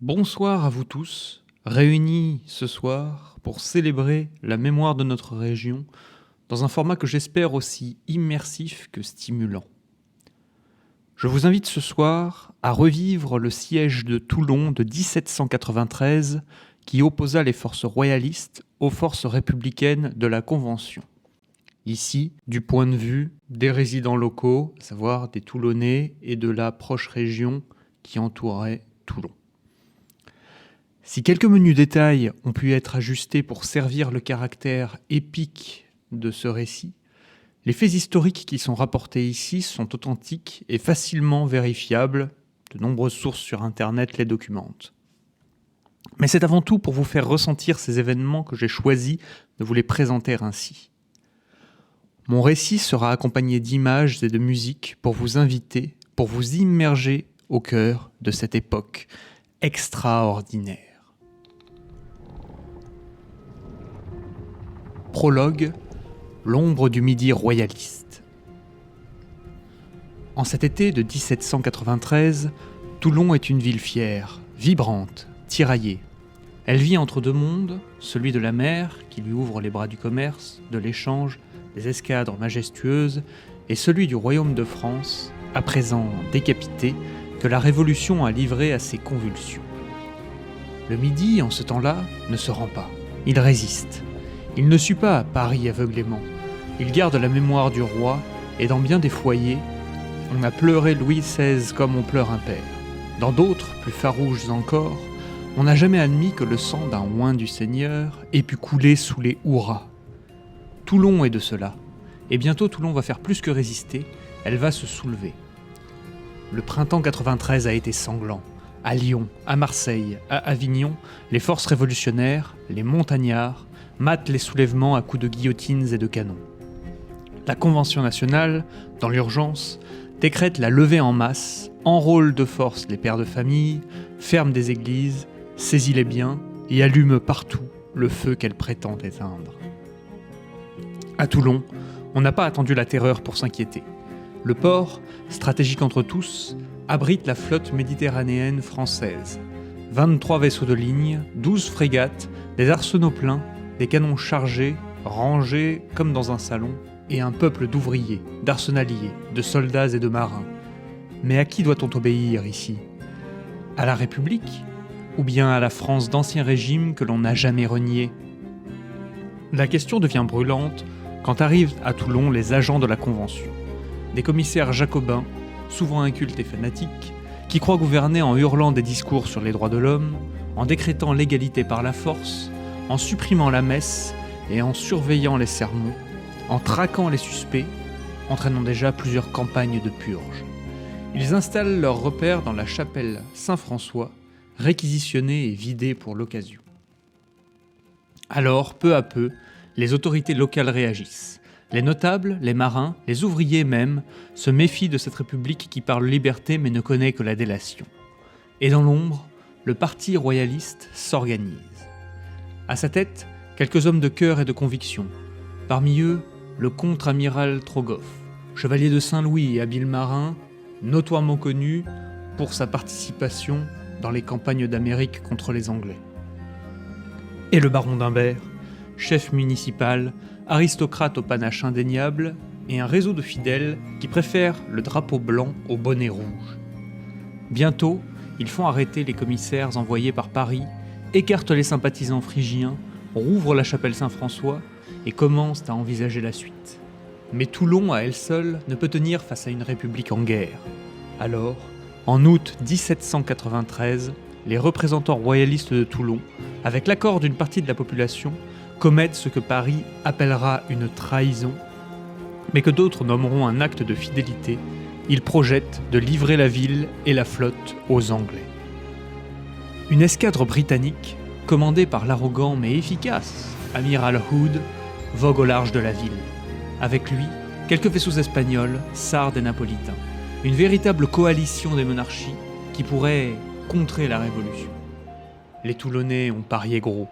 Bonsoir à vous tous, réunis ce soir pour célébrer la mémoire de notre région dans un format que j'espère aussi immersif que stimulant. Je vous invite ce soir à revivre le siège de Toulon de 1793 qui opposa les forces royalistes aux forces républicaines de la Convention. Ici, du point de vue des résidents locaux, à savoir des Toulonnais et de la proche région qui entourait Toulon. Si quelques menus détails ont pu être ajustés pour servir le caractère épique de ce récit, les faits historiques qui sont rapportés ici sont authentiques et facilement vérifiables. De nombreuses sources sur Internet les documentent. Mais c'est avant tout pour vous faire ressentir ces événements que j'ai choisi de vous les présenter ainsi. Mon récit sera accompagné d'images et de musique pour vous inviter, pour vous immerger au cœur de cette époque extraordinaire. Prologue, l'ombre du Midi royaliste. En cet été de 1793, Toulon est une ville fière, vibrante, tiraillée. Elle vit entre deux mondes, celui de la mer, qui lui ouvre les bras du commerce, de l'échange, des escadres majestueuses, et celui du royaume de France, à présent décapité, que la Révolution a livré à ses convulsions. Le Midi, en ce temps-là, ne se rend pas. Il résiste. Il ne suit pas Paris aveuglément. Il garde la mémoire du roi, et dans bien des foyers, on a pleuré Louis XVI comme on pleure un père. Dans d'autres, plus farouches encore, on n'a jamais admis que le sang d'un oint du Seigneur ait pu couler sous les hurrahs. Toulon est de cela, et bientôt Toulon va faire plus que résister, elle va se soulever. Le printemps 93 a été sanglant. À Lyon, à Marseille, à Avignon, les forces révolutionnaires, les montagnards, matent les soulèvements à coups de guillotines et de canons. La Convention nationale, dans l'urgence, décrète la levée en masse, enrôle de force les pères de famille, ferme des églises, saisit les biens et allume partout le feu qu'elle prétend éteindre. À Toulon, on n'a pas attendu la terreur pour s'inquiéter. Le port, stratégique entre tous, abrite la flotte méditerranéenne française. 23 vaisseaux de ligne, 12 frégates, des arsenaux pleins, des canons chargés, rangés comme dans un salon, et un peuple d'ouvriers, d'arsenaliers, de soldats et de marins. Mais à qui doit-on obéir ici ? À la République ? Ou bien à la France d'Ancien Régime que l'on n'a jamais reniée ? La question devient brûlante quand arrivent à Toulon les agents de la Convention. Des commissaires jacobins, souvent incultes et fanatiques, qui croient gouverner en hurlant des discours sur les droits de l'homme, en décrétant l'égalité par la force, en supprimant la messe et en surveillant les sermons, en traquant les suspects, entraînant déjà plusieurs campagnes de purge. Ils installent leurs repères dans la chapelle Saint-François, réquisitionnée et vidée pour l'occasion. Alors, peu à peu, les autorités locales réagissent. Les notables, les marins, les ouvriers même, se méfient de cette république qui parle liberté mais ne connaît que la délation. Et dans l'ombre, le parti royaliste s'organise. À sa tête, quelques hommes de cœur et de conviction. Parmi eux, le contre-amiral Trogoff, chevalier de Saint-Louis et habile marin, notoirement connu pour sa participation dans les campagnes d'Amérique contre les Anglais. Et le baron d'Humbert, chef municipal, aristocrate au panache indéniable, et un réseau de fidèles qui préfèrent le drapeau blanc au bonnet rouge. Bientôt, ils font arrêter les commissaires envoyés par Paris, écartent les sympathisants phrygiens, rouvrent la chapelle Saint-François et commencent à envisager la suite. Mais Toulon, à elle seule, ne peut tenir face à une république en guerre. Alors, en août 1793, les représentants royalistes de Toulon, avec l'accord d'une partie de la population, commettent ce que Paris appellera une trahison, mais que d'autres nommeront un acte de fidélité. Ils projettent de livrer la ville et la flotte aux Anglais. Une escadre britannique, commandée par l'arrogant mais efficace amiral Hood, vogue au large de la ville. Avec lui, quelques vaisseaux espagnols, sardes et napolitains. Une véritable coalition des monarchies qui pourrait contrer la Révolution. Les Toulonnais ont parié gros.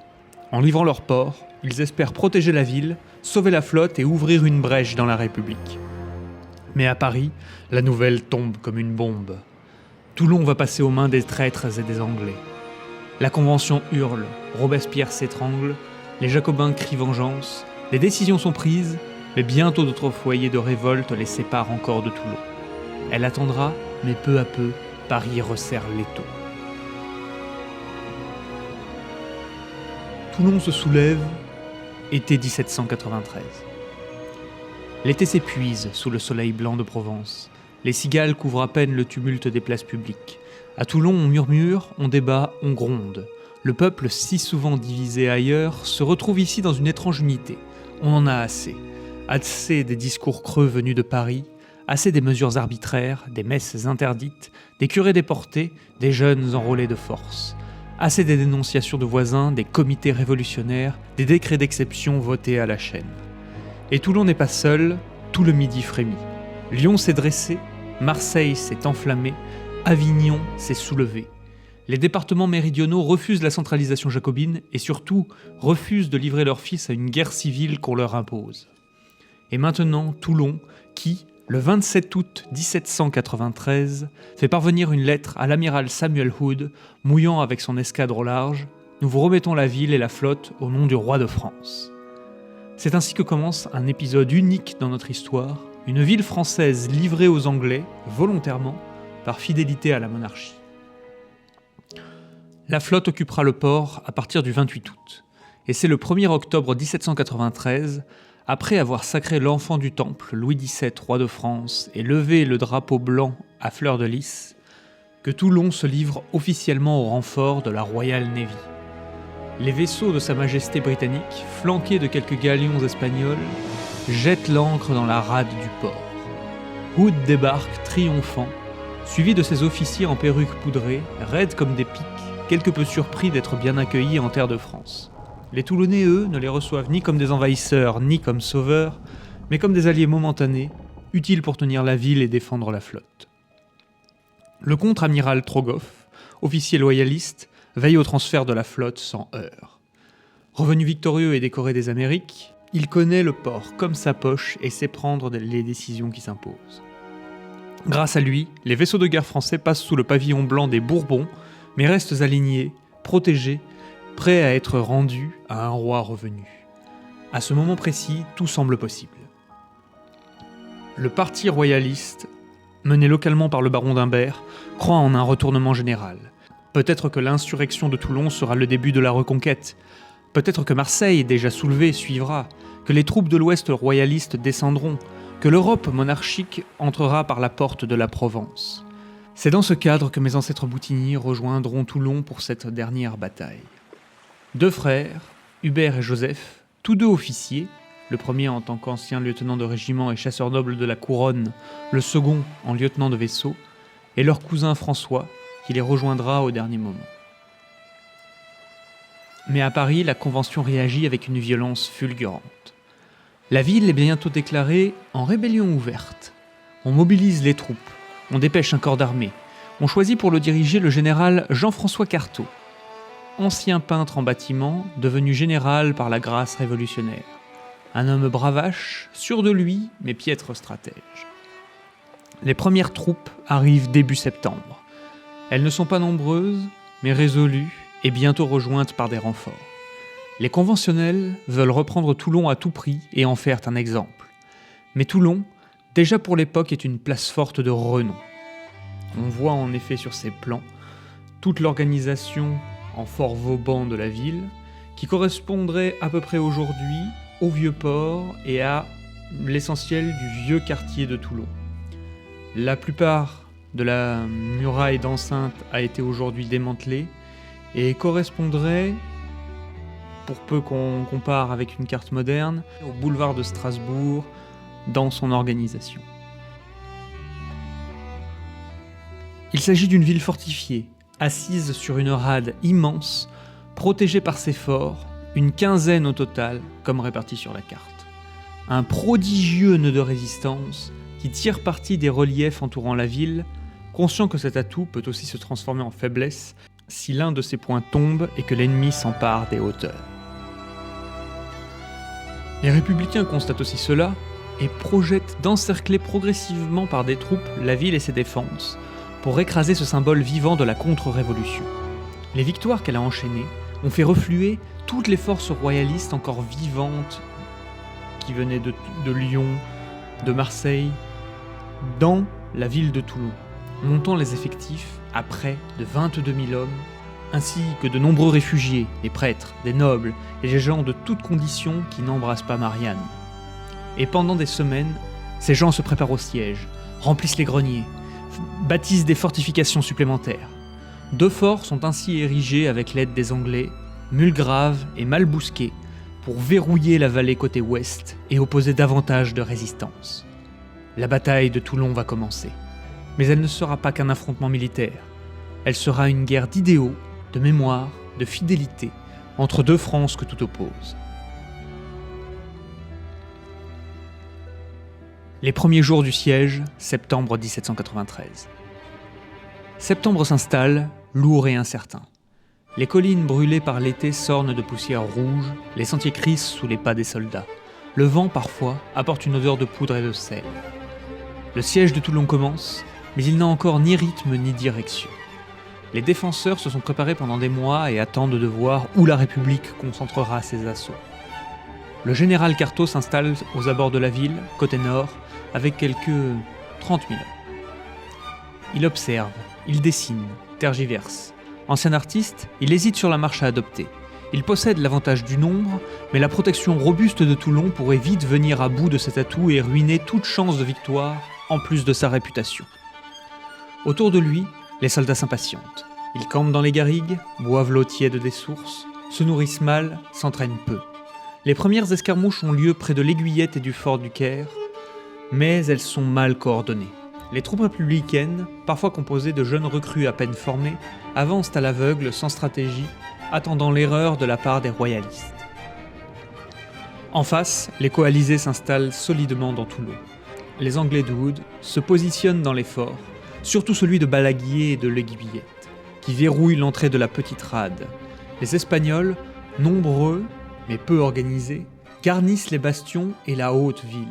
En livrant leur port, ils espèrent protéger la ville, sauver la flotte et ouvrir une brèche dans la République. Mais à Paris, la nouvelle tombe comme une bombe. Toulon va passer aux mains des traîtres et des Anglais. La Convention hurle, Robespierre s'étrangle, les Jacobins crient vengeance, les décisions sont prises, mais bientôt d'autres foyers de révolte les séparent encore de Toulon. Elle attendra, mais peu à peu, Paris resserre l'étau. Toulon se soulève, été 1793. L'été s'épuise sous le soleil blanc de Provence. Les cigales couvrent à peine le tumulte des places publiques. À Toulon, on murmure, on débat, on gronde. Le peuple, si souvent divisé ailleurs, se retrouve ici dans une étrange unité. On en a assez. Assez des discours creux venus de Paris, assez des mesures arbitraires, des messes interdites, des curés déportés, des jeunes enrôlés de force. Assez des dénonciations de voisins, des comités révolutionnaires, des décrets d'exception votés à la chaîne. Et Toulon n'est pas seul, tout le Midi frémit. Lyon s'est dressé, Marseille s'est enflammé, Avignon s'est soulevé. Les départements méridionaux refusent la centralisation jacobine et surtout refusent de livrer leurs fils à une guerre civile qu'on leur impose. Et maintenant, Toulon, qui, le 27 août 1793, fait parvenir une lettre à l'amiral Samuel Hood, mouillant avec son escadre au large, « Nous vous remettons la ville et la flotte au nom du roi de France ». C'est ainsi que commence un épisode unique dans notre histoire, une ville française livrée aux Anglais, volontairement, par fidélité à la monarchie. La flotte occupera le port à partir du 28 août, et c'est le 1er octobre 1793, après avoir sacré l'enfant du temple, Louis XVII, roi de France, et levé le drapeau blanc à fleur de lys, que Toulon se livre officiellement au renfort de la Royal Navy. Les vaisseaux de Sa Majesté britannique, flanqués de quelques galions espagnols, jettent l'ancre dans la rade du port. Hood débarque triomphant, suivi de ses officiers en perruques poudrées, raides comme des pics, quelque peu surpris d'être bien accueillis en terre de France. Les Toulonnais, eux, ne les reçoivent ni comme des envahisseurs, ni comme sauveurs, mais comme des alliés momentanés, utiles pour tenir la ville et défendre la flotte. Le contre-amiral Trogoff, officier loyaliste, veille au transfert de la flotte sans heurts. Revenu victorieux et décoré des Amériques, il connaît le port comme sa poche et sait prendre les décisions qui s'imposent. Grâce à lui, les vaisseaux de guerre français passent sous le pavillon blanc des Bourbons, mais restent alignés, protégés, prêts à être rendus à un roi revenu. À ce moment précis, tout semble possible. Le parti royaliste, mené localement par le baron d'Imbert, croit en un retournement général. Peut-être que l'insurrection de Toulon sera le début de la reconquête. Peut-être que Marseille, déjà soulevée, suivra, que les troupes de l'Ouest royalistes descendront, que l'Europe monarchique entrera par la porte de la Provence. C'est dans ce cadre que mes ancêtres Boutigny rejoindront Toulon pour cette dernière bataille. Deux frères, Hubert et Joseph, tous deux officiers, le premier en tant qu'ancien lieutenant de régiment et chasseur noble de la couronne, le second en lieutenant de vaisseau, et leur cousin François, qui les rejoindra au dernier moment. Mais à Paris, la Convention réagit avec une violence fulgurante. La ville est bientôt déclarée en rébellion ouverte. On mobilise les troupes, on dépêche un corps d'armée, on choisit pour le diriger le général Jean-François Carteau, ancien peintre en bâtiment, devenu général par la grâce révolutionnaire. Un homme bravache, sûr de lui, mais piètre stratège. Les premières troupes arrivent début septembre. Elles ne sont pas nombreuses, mais résolues et bientôt rejointes par des renforts. Les conventionnels veulent reprendre Toulon à tout prix et en faire un exemple. Mais Toulon, déjà pour l'époque, est une place forte de renom. On voit en effet sur ses plans toute l'organisation en fort Vauban de la ville, qui correspondrait à peu près aujourd'hui au vieux port et à l'essentiel du vieux quartier de Toulon. La plupart de la muraille d'enceinte a été aujourd'hui démantelée et correspondrait, pour peu qu'on compare avec une carte moderne, au boulevard de Strasbourg dans son organisation. Il s'agit d'une ville fortifiée, assise sur une rade immense, protégée par ses forts, une quinzaine au total, comme répartis sur la carte. Un prodigieux nœud de résistance qui tire parti des reliefs entourant la ville, conscient que cet atout peut aussi se transformer en faiblesse si l'un de ses points tombe et que l'ennemi s'empare des hauteurs. Les républicains constatent aussi cela et projettent d'encercler progressivement par des troupes la ville et ses défenses, pour écraser ce symbole vivant de la contre-révolution. Les victoires qu'elle a enchaînées ont fait refluer toutes les forces royalistes encore vivantes qui venaient de Lyon, de Marseille, dans la ville de Toulon, montant les effectifs à près de 22 000 hommes, ainsi que de nombreux réfugiés, des prêtres, des nobles et des gens de toutes conditions qui n'embrassent pas Marianne. Et pendant des semaines, ces gens se préparent au siège, remplissent les greniers, bâtissent des fortifications supplémentaires. 2 forts sont ainsi érigés avec l'aide des Anglais, Mulgrave et Malbousquet, pour verrouiller la vallée côté ouest et opposer davantage de résistance. La bataille de Toulon va commencer, mais elle ne sera pas qu'un affrontement militaire. Elle sera une guerre d'idéaux, de mémoire, de fidélité, entre 2 Frances que tout oppose. Les premiers jours du siège, septembre 1793. Septembre s'installe, lourd et incertain. Les collines brûlées par l'été s'ornent de poussière rouge, les sentiers crissent sous les pas des soldats. Le vent, parfois, apporte une odeur de poudre et de sel. Le siège de Toulon commence, mais il n'a encore ni rythme ni direction. Les défenseurs se sont préparés pendant des mois et attendent de voir où la République concentrera ses assauts. Le général Cartaux s'installe aux abords de la ville, côté nord, avec quelques 30 000 hommes. Il observe, il dessine, tergiverse. Ancien artiste, il hésite sur la marche à adopter. Il possède l'avantage du nombre, mais la protection robuste de Toulon pourrait vite venir à bout de cet atout et ruiner toute chance de victoire, en plus de sa réputation. Autour de lui, les soldats s'impatientent. Ils campent dans les garrigues, boivent l'eau tiède des sources, se nourrissent mal, s'entraînent peu. Les premières escarmouches ont lieu près de l'Aiguillette et du fort du Caire, mais elles sont mal coordonnées. Les troupes républicaines, parfois composées de jeunes recrues à peine formés, avancent à l'aveugle, sans stratégie, attendant l'erreur de la part des royalistes. En face, les coalisés s'installent solidement dans Toulon. Les Anglais de Hood se positionnent dans les forts, surtout celui de Balaguier et de l'Aiguillette, qui verrouillent l'entrée de la petite rade. Les Espagnols, nombreux mais peu organisés, garnissent les bastions et la haute ville.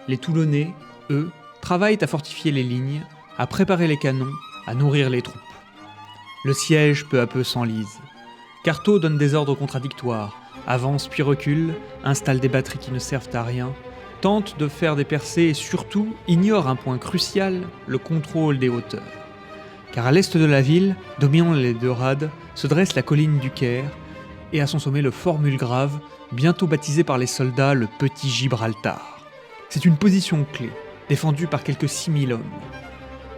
Les Toulonnais, eux, travaillent à fortifier les lignes, à préparer les canons, à nourrir les troupes. Le siège peu à peu s'enlise. Cartaux donne des ordres contradictoires, avance puis recule, installe des batteries qui ne servent à rien, tente de faire des percées et surtout ignore un point crucial, le contrôle des hauteurs. Car à l'est de la ville, dominant les 2 rades, se dresse la colline du Caire et à son sommet le fort Mulgrave, bientôt baptisé par les soldats le Petit Gibraltar. C'est une position clé, défendue par quelques 6 000 hommes.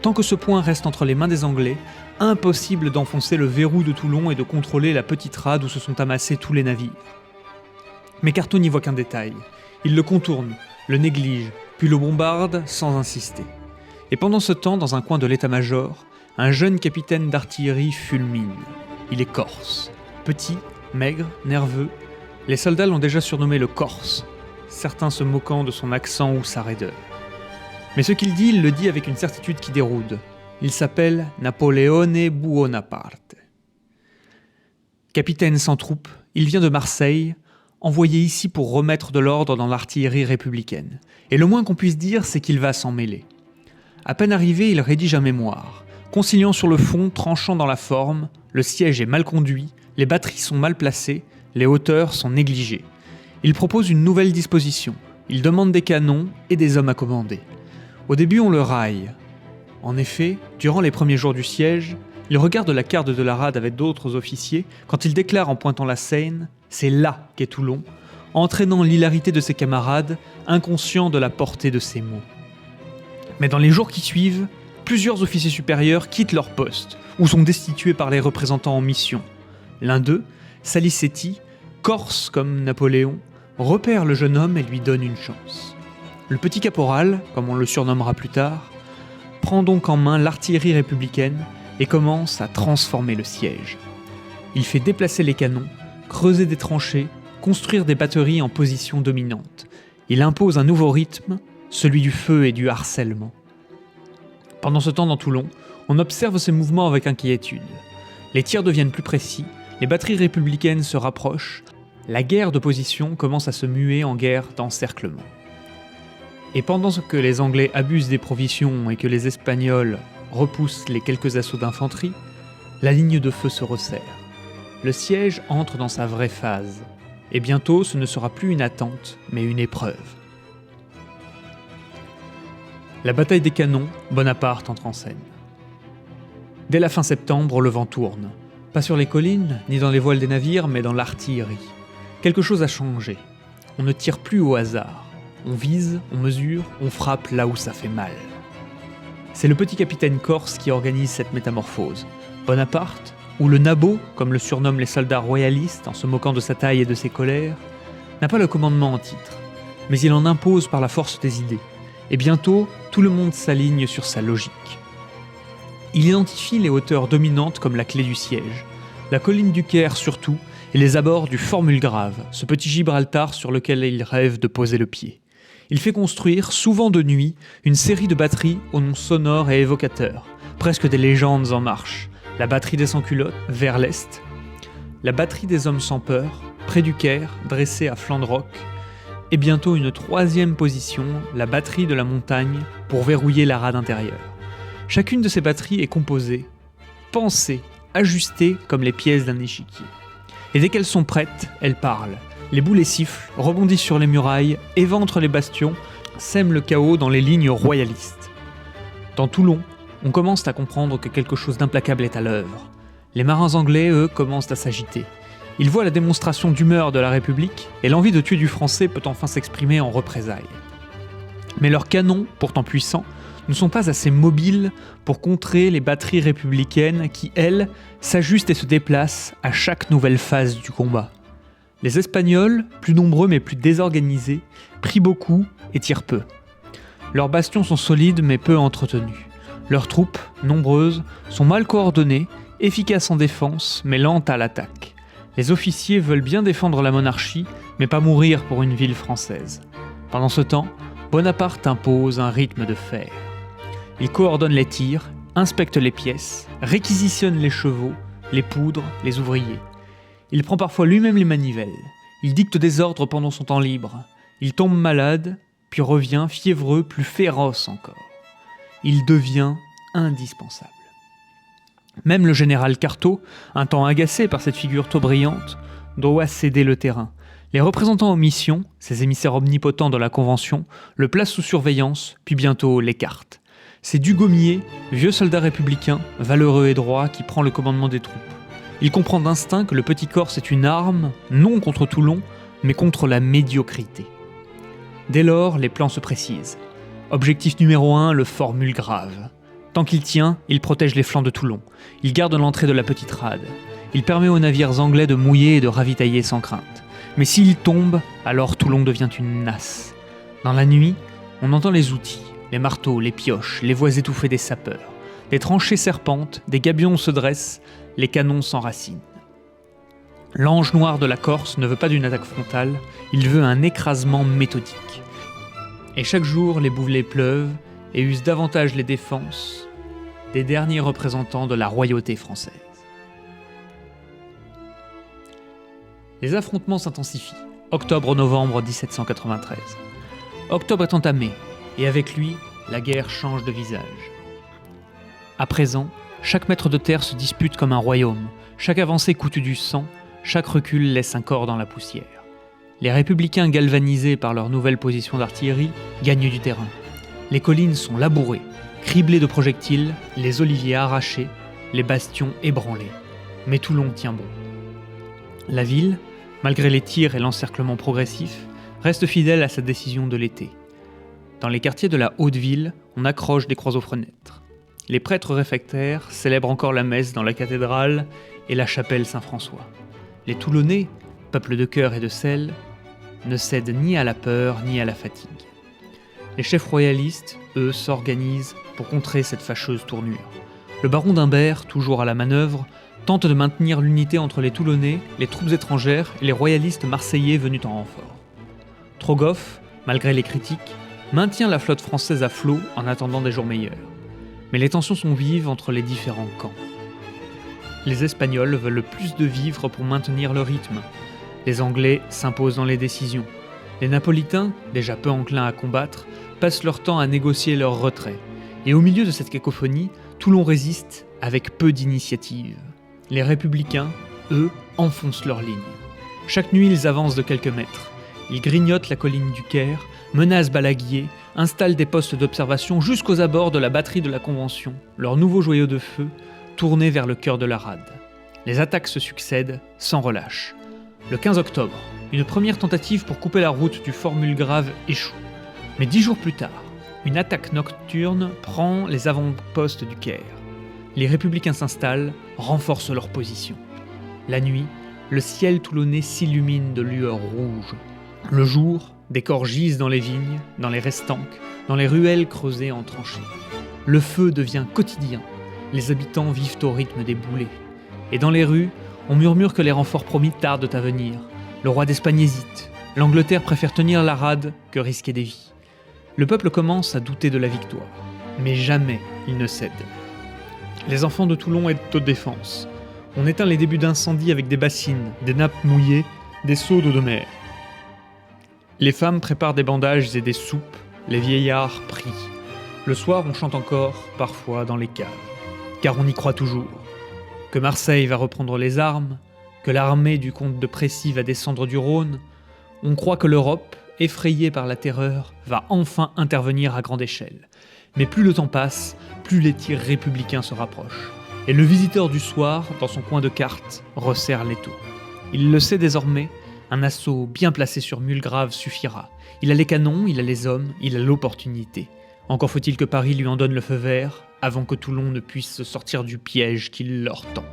Tant que ce point reste entre les mains des Anglais, impossible d'enfoncer le verrou de Toulon et de contrôler la petite rade où se sont amassés tous les navires. Mais Cartaux n'y voit qu'un détail. Il le contourne, le néglige, puis le bombarde sans insister. Et pendant ce temps, dans un coin de l'état-major, un jeune capitaine d'artillerie fulmine. Il est corse. Petit, maigre, nerveux. Les soldats l'ont déjà surnommé le Corse, certains se moquant de son accent ou sa raideur. Mais ce qu'il dit, il le dit avec une certitude qui déroude. Il s'appelle Napoleone Buonaparte. Capitaine sans troupe, il vient de Marseille, envoyé ici pour remettre de l'ordre dans l'artillerie républicaine. Et le moins qu'on puisse dire, c'est qu'il va s'en mêler. À peine arrivé, il rédige un mémoire. Conciliant sur le fond, tranchant dans la forme, le siège est mal conduit, les batteries sont mal placées, les hauteurs sont négligées. Il propose une nouvelle disposition. Il demande des canons et des hommes à commander. Au début, on le raille. En effet, durant les premiers jours du siège, il regarde la carte de la rade avec d'autres officiers quand il déclare en pointant la Seine « C'est là qu'est Toulon », entraînant l'hilarité de ses camarades, inconscients de la portée de ses mots. Mais dans les jours qui suivent, plusieurs officiers supérieurs quittent leur poste ou sont destitués par les représentants en mission. L'un d'eux, Salicetti, corse comme Napoléon, repère le jeune homme et lui donne une chance. Le petit caporal, comme on le surnommera plus tard, prend donc en main l'artillerie républicaine et commence à transformer le siège. Il fait déplacer les canons, creuser des tranchées, construire des batteries en position dominante. Il impose un nouveau rythme, celui du feu et du harcèlement. Pendant ce temps dans Toulon, on observe ces mouvements avec inquiétude. Les tirs deviennent plus précis, les batteries républicaines se rapprochent, la guerre de position commence à se muer en guerre d'encerclement. Et pendant que les Anglais abusent des provisions et que les Espagnols repoussent les quelques assauts d'infanterie, La ligne de feu se resserre. Le siège entre dans sa vraie phase. Et bientôt, ce ne sera plus une attente, mais une épreuve. La bataille des canons, Bonaparte entre en scène. Dès la fin septembre, le vent tourne. Pas sur les collines, ni dans les voiles des navires, mais dans l'artillerie. Quelque chose a changé. On ne tire plus au hasard. On vise, on mesure, on frappe là où ça fait mal. C'est le petit capitaine corse qui organise cette métamorphose. Bonaparte, ou le nabot, comme le surnomment les soldats royalistes en se moquant de sa taille et de ses colères, n'a pas le commandement en titre, mais il en impose par la force des idées. Et bientôt, tout le monde s'aligne sur sa logique. Il identifie les hauteurs dominantes comme la clé du siège, la colline du Caire surtout, et les abords du Formule-Grave, ce petit Gibraltar sur lequel il rêve de poser le pied. Il fait construire, souvent de nuit, une série de batteries aux noms sonores et évocateurs, presque des légendes en marche. La batterie des sans-culottes, vers l'est. La batterie des hommes sans peur, près du Caire, dressée à flanc de roc. Et bientôt une troisième position, la batterie de la montagne, pour verrouiller la rade intérieure. Chacune de ces batteries est composée, pensée, ajustée comme les pièces d'un échiquier. Et dès qu'elles sont prêtes, elles parlent. Les boulets sifflent, rebondissent sur les murailles, éventrent les bastions, sèment le chaos dans les lignes royalistes. Dans Toulon, on commence à comprendre que quelque chose d'implacable est à l'œuvre. Les marins anglais, eux, commencent à s'agiter. Ils voient la démonstration d'humeur de la République et l'envie de tuer du français peut enfin s'exprimer en représailles. Mais leurs canons, pourtant puissants, ne sont pas assez mobiles pour contrer les batteries républicaines qui, elles, s'ajustent et se déplacent à chaque nouvelle phase du combat. Les Espagnols, plus nombreux mais plus désorganisés, prient beaucoup et tirent peu. Leurs bastions sont solides mais peu entretenus. Leurs troupes, nombreuses, sont mal coordonnées, efficaces en défense, mais lentes à l'attaque. Les officiers veulent bien défendre la monarchie, mais pas mourir pour une ville française. Pendant ce temps, Bonaparte impose un rythme de fer. Il coordonne les tirs, inspecte les pièces, réquisitionne les chevaux, les poudres, les ouvriers. Il prend parfois lui-même les manivelles. Il dicte des ordres pendant son temps libre. Il tombe malade, puis revient fiévreux, plus féroce encore. Il devient indispensable. Même le général Cartaux, un temps agacé par cette figure trop brillante, doit céder le terrain. Les représentants aux missions, ces émissaires omnipotents de la Convention, le placent sous surveillance, puis bientôt l'écartent. C'est Dugommier, vieux soldat républicain, valeureux et droit, qui prend le commandement des troupes. Il comprend d'instinct que le petit Corse est une arme, non contre Toulon, mais contre la médiocrité. Dès lors, les plans se précisent. Objectif numéro 1, le Formule-Grave. Tant qu'il tient, il protège les flancs de Toulon. Il garde l'entrée de la petite rade. Il permet aux navires anglais de mouiller et de ravitailler sans crainte. Mais s'il tombe, alors Toulon devient une nasse. Dans la nuit, on entend les outils, les marteaux, les pioches, les voix étouffées des sapeurs. Des tranchées serpentent, des gabions se dressent, les canons s'enracinent. L'ange noir de la Corse ne veut pas d'une attaque frontale, il veut un écrasement méthodique. Et chaque jour, les boulets pleuvent et usent davantage les défenses des derniers représentants de la royauté française. Les affrontements s'intensifient. Octobre-novembre 1793. Octobre est entamé, et avec lui, la guerre change de visage. À présent, chaque mètre de terre se dispute comme un royaume, chaque avancée coûte du sang, chaque recul laisse un corps dans la poussière. Les républicains galvanisés par leur nouvelle position d'artillerie gagnent du terrain. Les collines sont labourées, criblées de projectiles, les oliviers arrachés, les bastions ébranlés. Mais Toulon tient bon. La ville, malgré les tirs et l'encerclement progressif, reste fidèle à sa décision de l'été. Dans les quartiers de la Haute-Ville, on accroche des croix aux fenêtres. Les prêtres réfractaires célèbrent encore la messe dans la cathédrale et la chapelle Saint-François. Les Toulonnais, peuple de cœur et de sel, ne cèdent ni à la peur ni à la fatigue. Les chefs royalistes, eux, s'organisent pour contrer cette fâcheuse tournure. Le baron d'Imbert, toujours à la manœuvre, tente de maintenir l'unité entre les Toulonnais, les troupes étrangères et les royalistes marseillais venus en renfort. Trogoff, malgré les critiques, maintient la flotte française à flot en attendant des jours meilleurs. Mais les tensions sont vives entre les différents camps. Les Espagnols veulent plus de vivres pour maintenir le rythme. Les Anglais s'imposent dans les décisions. Les Napolitains, déjà peu enclins à combattre, passent leur temps à négocier leur retrait. Et au milieu de cette cacophonie, Toulon résiste avec peu d'initiative. Les républicains, eux, enfoncent leur ligne. Chaque nuit, ils avancent de quelques mètres. Ils grignotent la colline du Caire, menacent Balaguier, installent des postes d'observation jusqu'aux abords de la batterie de la Convention, leur nouveau joyau de feu, tourné vers le cœur de la rade. Les attaques se succèdent, sans relâche. Le 15 octobre, une première tentative pour couper la route du fort Mulgrave échoue. Mais 10 jours plus tard, une attaque nocturne prend les avant-postes du Caire. Les républicains s'installent, renforcent leur position. La nuit, le ciel toulonnais s'illumine de lueurs rouges. Le jour, des corps gisent dans les vignes, dans les restanques, dans les ruelles creusées en tranchées. Le feu devient quotidien. Les habitants vivent au rythme des boulets. Et dans les rues, on murmure que les renforts promis tardent à venir. Le roi d'Espagne hésite. L'Angleterre préfère tenir la rade que risquer des vies. Le peuple commence à douter de la victoire. Mais jamais il ne cède. Les enfants de Toulon aident aux défenses. On éteint les débuts d'incendie avec des bassines, des nappes mouillées, des seaux d'eau de mer. Les femmes préparent des bandages et des soupes, les vieillards prient. Le soir, on chante encore, parfois dans les caves. Car on y croit toujours. Que Marseille va reprendre les armes, que l'armée du comte de Précy va descendre du Rhône, on croit que l'Europe, effrayée par la terreur, va enfin intervenir à grande échelle. Mais plus le temps passe, plus les tirs républicains se rapprochent. Et le visiteur du soir, dans son coin de cartes, resserre l'étau. Il le sait désormais, un assaut bien placé sur Mulgrave suffira. Il a les canons, il a les hommes, il a l'opportunité. Encore faut-il que Paris lui en donne le feu vert, avant que Toulon ne puisse se sortir du piège qu'il leur tend.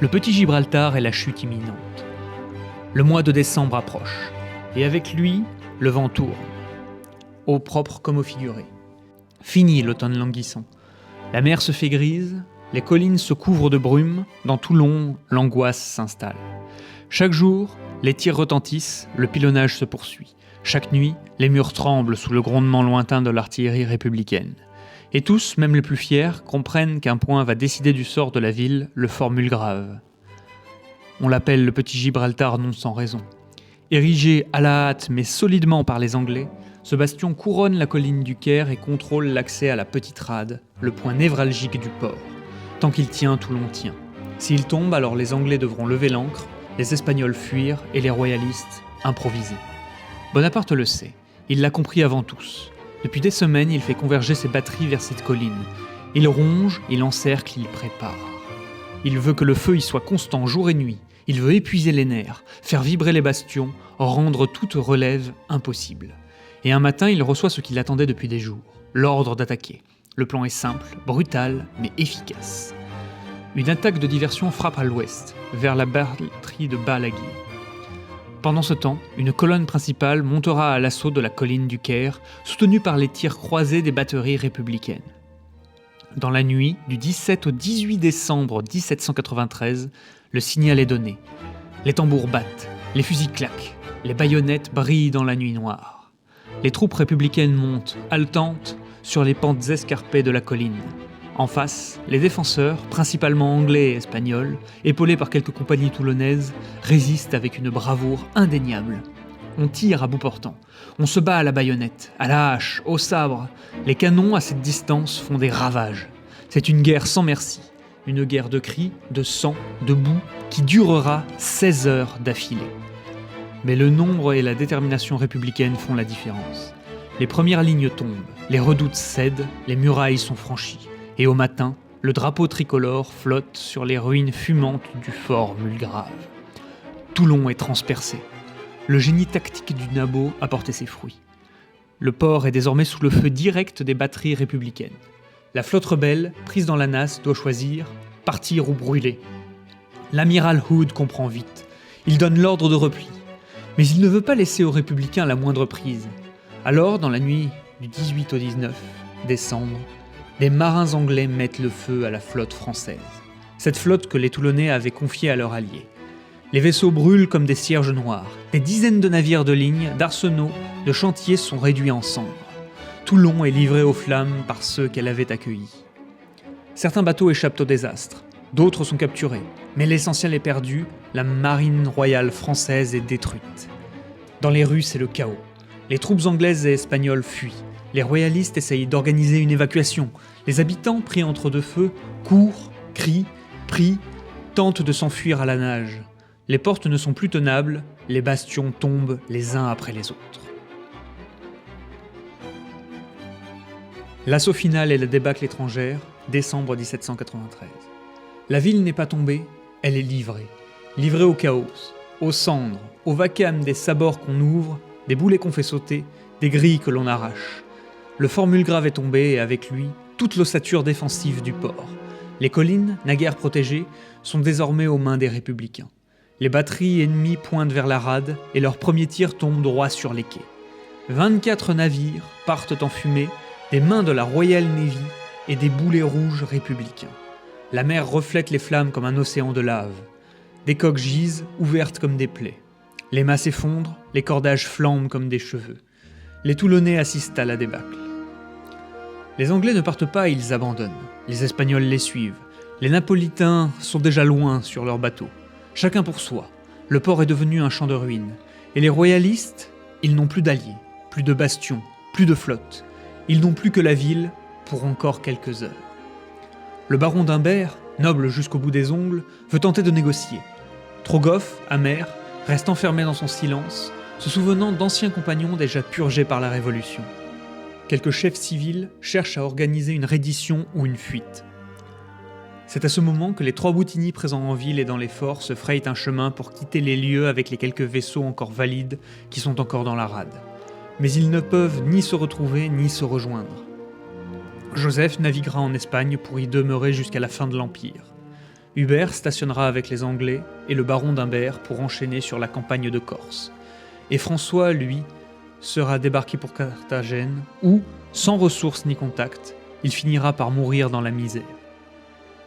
Le petit Gibraltar est la chute imminente. Le mois de décembre approche, et avec lui, le vent tourne, au propre comme au figuré. Fini l'automne languissant. La mer se fait grise, les collines se couvrent de brume, dans Toulon, l'angoisse s'installe. Chaque jour, les tirs retentissent, le pilonnage se poursuit. Chaque nuit, les murs tremblent sous le grondement lointain de l'artillerie républicaine. Et tous, même les plus fiers, comprennent qu'un point va décider du sort de la ville, le fort Mulgrave. On l'appelle le petit Gibraltar non sans raison. Érigé à la hâte mais solidement par les Anglais, ce bastion couronne la colline du Caire et contrôle l'accès à la petite rade, le point névralgique du port. Tant qu'il tient, Toulon tient. S'il tombe, alors les Anglais devront lever l'ancre, les Espagnols fuir et les royalistes improviser. Bonaparte le sait, il l'a compris avant tous. Depuis des semaines, il fait converger ses batteries vers cette colline. Il ronge, il encercle, il prépare. Il veut que le feu y soit constant jour et nuit. Il veut épuiser les nerfs, faire vibrer les bastions, rendre toute relève impossible. Et un matin, il reçoit ce qu'il attendait depuis des jours, l'ordre d'attaquer. Le plan est simple, brutal, mais efficace. Une attaque de diversion frappe à l'ouest, vers la batterie de Balaguier. Pendant ce temps, une colonne principale montera à l'assaut de la colline du Caire, soutenue par les tirs croisés des batteries républicaines. Dans la nuit du 17 au 18 décembre 1793, le signal est donné. Les tambours battent, les fusils claquent, les baïonnettes brillent dans la nuit noire. Les troupes républicaines montent, haletantes, sur les pentes escarpées de la colline. En face, les défenseurs, principalement anglais et espagnols, épaulés par quelques compagnies toulonnaises, résistent avec une bravoure indéniable. On tire à bout portant, on se bat à la baïonnette, à la hache, au sabre. Les canons à cette distance font des ravages. C'est une guerre sans merci, une guerre de cris, de sang, de boue, qui durera 16 heures d'affilée. Mais le nombre et la détermination républicaine font la différence. Les premières lignes tombent, les redoutes cèdent, les murailles sont franchies. Et au matin, le drapeau tricolore flotte sur les ruines fumantes du fort Mulgrave. Toulon est transpercé. Le génie tactique du Nabot a porté ses fruits. Le port est désormais sous le feu direct des batteries républicaines. La flotte rebelle, prise dans la nasse, doit choisir partir ou brûler. L'amiral Hood comprend vite. Il donne l'ordre de repli. Mais il ne veut pas laisser aux républicains la moindre prise. Alors, dans la nuit du 18 au 19 décembre, des marins anglais mettent le feu à la flotte française. Cette flotte que les Toulonnais avaient confiée à leurs alliés. Les vaisseaux brûlent comme des cierges noirs. Des dizaines de navires de ligne, d'arsenaux, de chantiers sont réduits en cendres. Toulon est livré aux flammes par ceux qu'elle avait accueillis. Certains bateaux échappent au désastre, d'autres sont capturés. Mais l'essentiel est perdu, la marine royale française est détruite. Dans les rues, c'est le chaos. Les troupes anglaises et espagnoles fuient. Les royalistes essayent d'organiser une évacuation. Les habitants, pris entre deux feux, courent, crient, prient, tentent de s'enfuir à la nage. Les portes ne sont plus tenables, les bastions tombent les uns après les autres. L'assaut final et la débâcle étrangère, décembre 1793. La ville n'est pas tombée, elle est livrée. Livrée au chaos, aux cendres, au vacarme des sabords qu'on ouvre, des boulets qu'on fait sauter, des grilles que l'on arrache. Le fort Mulgrave est tombé et avec lui, toute l'ossature défensive du port. Les collines, naguère protégées, sont désormais aux mains des républicains. Les batteries ennemies pointent vers la rade et leurs premiers tirs tombent droit sur les quais. 24 navires partent en fumée des mains de la Royal Navy et des boulets rouges républicains. La mer reflète les flammes comme un océan de lave. Des coques gisent, ouvertes comme des plaies. Les mâts s'effondrent, les cordages flambent comme des cheveux. Les Toulonnais assistent à la débâcle. Les Anglais ne partent pas et ils abandonnent. Les Espagnols les suivent. Les Napolitains sont déjà loin sur leurs bateaux. Chacun pour soi. Le port est devenu un champ de ruines. Et les royalistes, ils n'ont plus d'alliés, plus de bastions, plus de flotte. Ils n'ont plus que la ville pour encore quelques heures. Le baron d'Humbert, noble jusqu'au bout des ongles, veut tenter de négocier. Trogoff, amer, reste enfermé dans son silence, se souvenant d'anciens compagnons déjà purgés par la Révolution. Quelques chefs civils cherchent à organiser une reddition ou une fuite. C'est à ce moment que les 3 Boutigny présents en ville et dans les forts se frayent un chemin pour quitter les lieux avec les quelques vaisseaux encore valides qui sont encore dans la rade. Mais ils ne peuvent ni se retrouver ni se rejoindre. Joseph naviguera en Espagne pour y demeurer jusqu'à la fin de l'Empire. Hubert stationnera avec les Anglais et le baron d'Humbert pour enchaîner sur la campagne de Corse. Et François, lui, sera débarqué pour Carthagène où, sans ressources ni contact, il finira par mourir dans la misère.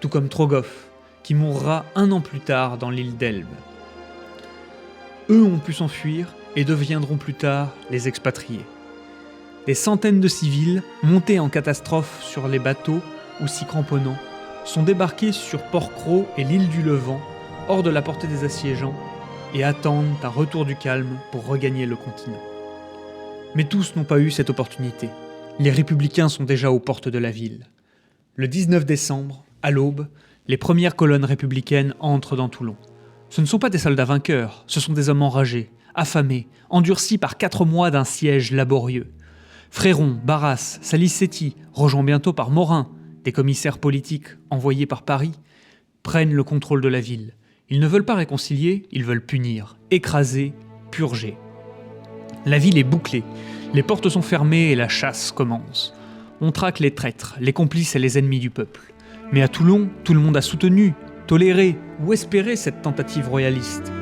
Tout comme Trogoff, qui mourra 1 an plus tard dans l'île d'Elbe. Eux ont pu s'enfuir et deviendront plus tard les expatriés. Des centaines de civils, montés en catastrophe sur les bateaux ou s'y cramponnant, sont débarqués sur Port-Cros et l'île du Levant, hors de la portée des assiégeants, et attendent un retour du calme pour regagner le continent. Mais tous n'ont pas eu cette opportunité. Les républicains sont déjà aux portes de la ville. Le 19 décembre, à l'aube, les premières colonnes républicaines entrent dans Toulon. Ce ne sont pas des soldats vainqueurs, ce sont des hommes enragés, affamés, endurcis par 4 mois d'un siège laborieux. Fréron, Barras, Salicetti, rejoints bientôt par Morin, des commissaires politiques envoyés par Paris, prennent le contrôle de la ville. Ils ne veulent pas réconcilier, ils veulent punir, écraser, purger. La ville est bouclée, les portes sont fermées et la chasse commence. On traque les traîtres, les complices et les ennemis du peuple. Mais à Toulon, tout le monde a soutenu, toléré ou espéré cette tentative royaliste.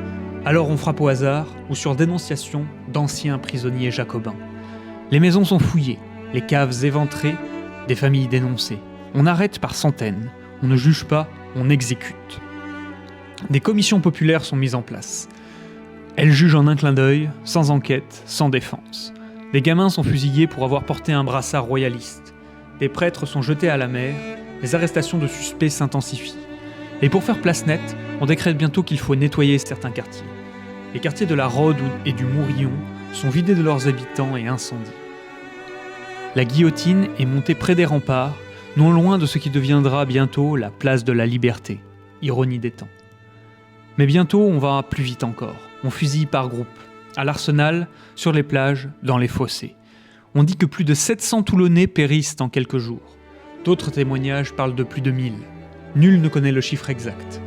Alors on frappe au hasard ou sur dénonciation d'anciens prisonniers jacobins. Les maisons sont fouillées, les caves éventrées, des familles dénoncées. On arrête par centaines, on ne juge pas, on exécute. Des commissions populaires sont mises en place. Elles jugent en un clin d'œil, sans enquête, sans défense. Des gamins sont fusillés pour avoir porté un brassard royaliste. Des prêtres sont jetés à la mer, les arrestations de suspects s'intensifient. Et pour faire place nette, on décrète bientôt qu'il faut nettoyer certains quartiers. Les quartiers de la Rôde et du Mourillon sont vidés de leurs habitants et incendiés. La guillotine est montée près des remparts, non loin de ce qui deviendra bientôt la place de la Liberté, ironie des temps. Mais bientôt, on va plus vite encore. On fusille par groupe, à l'Arsenal, sur les plages, dans les fossés. On dit que plus de 700 Toulonnais périssent en quelques jours. D'autres témoignages parlent de plus de 1000. Nul ne connaît le chiffre exact.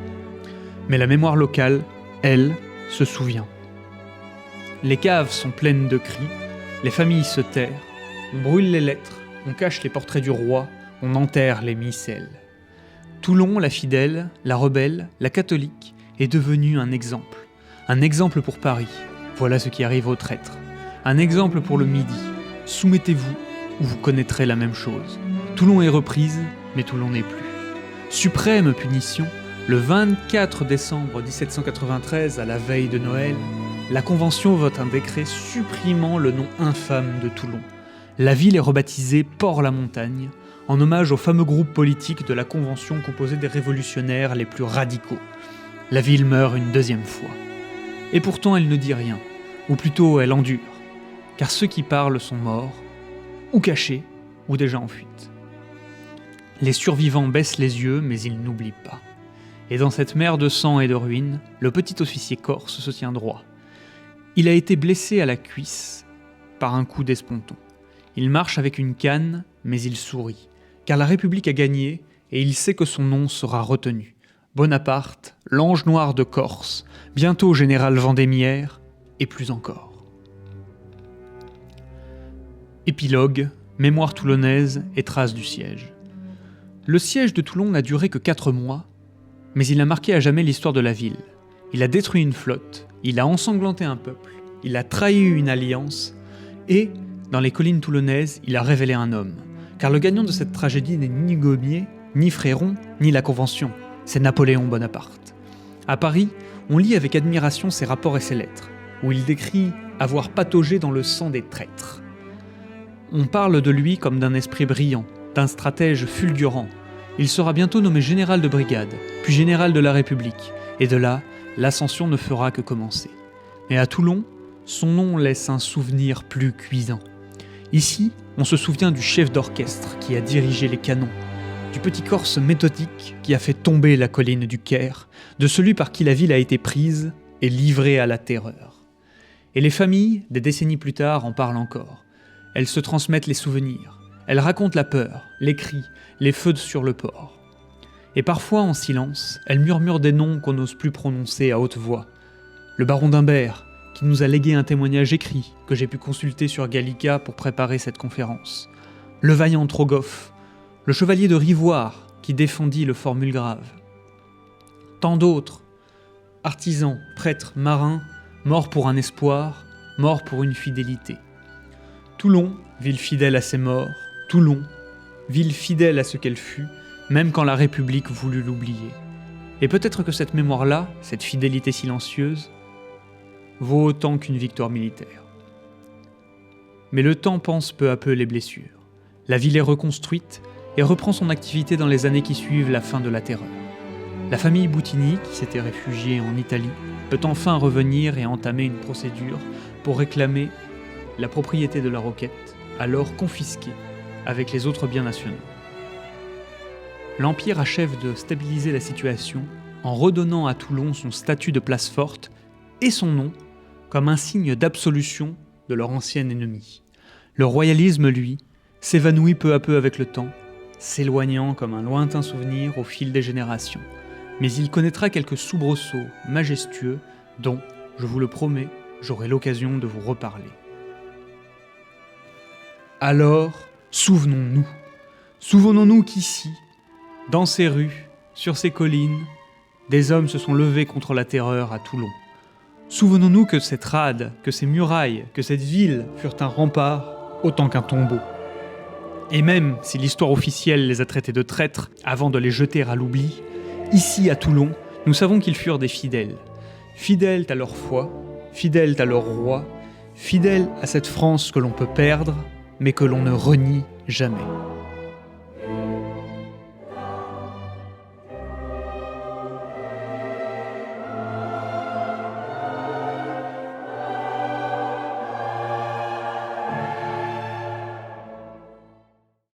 Mais la mémoire locale, elle, se souvient. Les caves sont pleines de cris, les familles se terrent, on brûle les lettres, on cache les portraits du roi, on enterre les micelles. Toulon, la fidèle, la rebelle, la catholique, est devenue un exemple pour Paris. Voilà ce qui arrive aux traîtres. Un exemple pour le Midi. Soumettez-vous ou vous connaîtrez la même chose. Toulon est reprise, mais Toulon n'est plus. Suprême punition, le 24 décembre 1793, à la veille de Noël, la Convention vote un décret supprimant le nom infâme de Toulon. La ville est rebaptisée Port-la-Montagne, en hommage au fameux groupe politique de la Convention composé des révolutionnaires les plus radicaux. La ville meurt une 2e fois. Et pourtant elle ne dit rien, ou plutôt elle endure, car ceux qui parlent sont morts, ou cachés, ou déjà en fuite. Les survivants baissent les yeux, mais ils n'oublient pas. Et dans cette mer de sang et de ruines, le petit officier corse se tient droit. Il a été blessé à la cuisse par un coup d'esponton. Il marche avec une canne, mais il sourit, car la République a gagné et il sait que son nom sera retenu. Bonaparte, l'ange noir de Corse, bientôt général Vendémiaire, et plus encore. Épilogue, mémoire toulonnaise et traces du siège. Le siège de Toulon n'a duré que 4 mois, mais il a marqué à jamais l'histoire de la ville. Il a détruit une flotte, il a ensanglanté un peuple, il a trahi une alliance, et, dans les collines toulonnaises, il a révélé un homme. Car le gagnant de cette tragédie n'est ni Gaumier, ni Fréron, ni la Convention, c'est Napoléon Bonaparte. À Paris, on lit avec admiration ses rapports et ses lettres, où il décrit avoir pataugé dans le sang des traîtres. On parle de lui comme d'un esprit brillant, d'un stratège fulgurant. Il sera bientôt nommé général de brigade, puis général de la République, et de là, l'ascension ne fera que commencer. Mais à Toulon, son nom laisse un souvenir plus cuisant. Ici, on se souvient du chef d'orchestre qui a dirigé les canons, du petit Corse méthodique qui a fait tomber la colline du Caire, de celui par qui la ville a été prise et livrée à la terreur. Et les familles, des décennies plus tard, en parlent encore. Elles se transmettent les souvenirs, elles racontent la peur, les cris, les feux sur le port. Et parfois, en silence, elles murmurent des noms qu'on n'ose plus prononcer à haute voix. Le baron d'Imbert, qui nous a légué un témoignage écrit que j'ai pu consulter sur Gallica pour préparer cette conférence. Le vaillant Trogoff, le chevalier de Rivoire qui défendit le fort Mulgrave. Tant d'autres, artisans, prêtres, marins, morts pour un espoir, morts pour une fidélité. Toulon, ville fidèle à ses morts, Toulon, ville fidèle à ce qu'elle fut, même quand la République voulut l'oublier. Et peut-être que cette mémoire-là, cette fidélité silencieuse, vaut autant qu'une victoire militaire. Mais le temps panse peu à peu les blessures. La ville est reconstruite et reprend son activité dans les années qui suivent la fin de la terreur. La famille Boutini, qui s'était réfugiée en Italie, peut enfin revenir et entamer une procédure pour réclamer la propriété de la roquette, alors confisquée avec les autres biens nationaux. L'Empire achève de stabiliser la situation en redonnant à Toulon son statut de place forte et son nom comme un signe d'absolution de leur ancien ennemi. Le royalisme, lui, s'évanouit peu à peu avec le temps, s'éloignant comme un lointain souvenir au fil des générations. Mais il connaîtra quelques soubresauts majestueux dont, je vous le promets, j'aurai l'occasion de vous reparler. Alors, souvenons-nous. Souvenons-nous qu'ici, dans ces rues, sur ces collines, des hommes se sont levés contre la terreur à Toulon. Souvenons-nous que cette rade, que ces murailles, que cette ville furent un rempart autant qu'un tombeau. Et même si l'histoire officielle les a traités de traîtres avant de les jeter à l'oubli, ici à Toulon, nous savons qu'ils furent des fidèles. Fidèles à leur foi, fidèles à leur roi, fidèles à cette France que l'on peut perdre, mais que l'on ne renie jamais.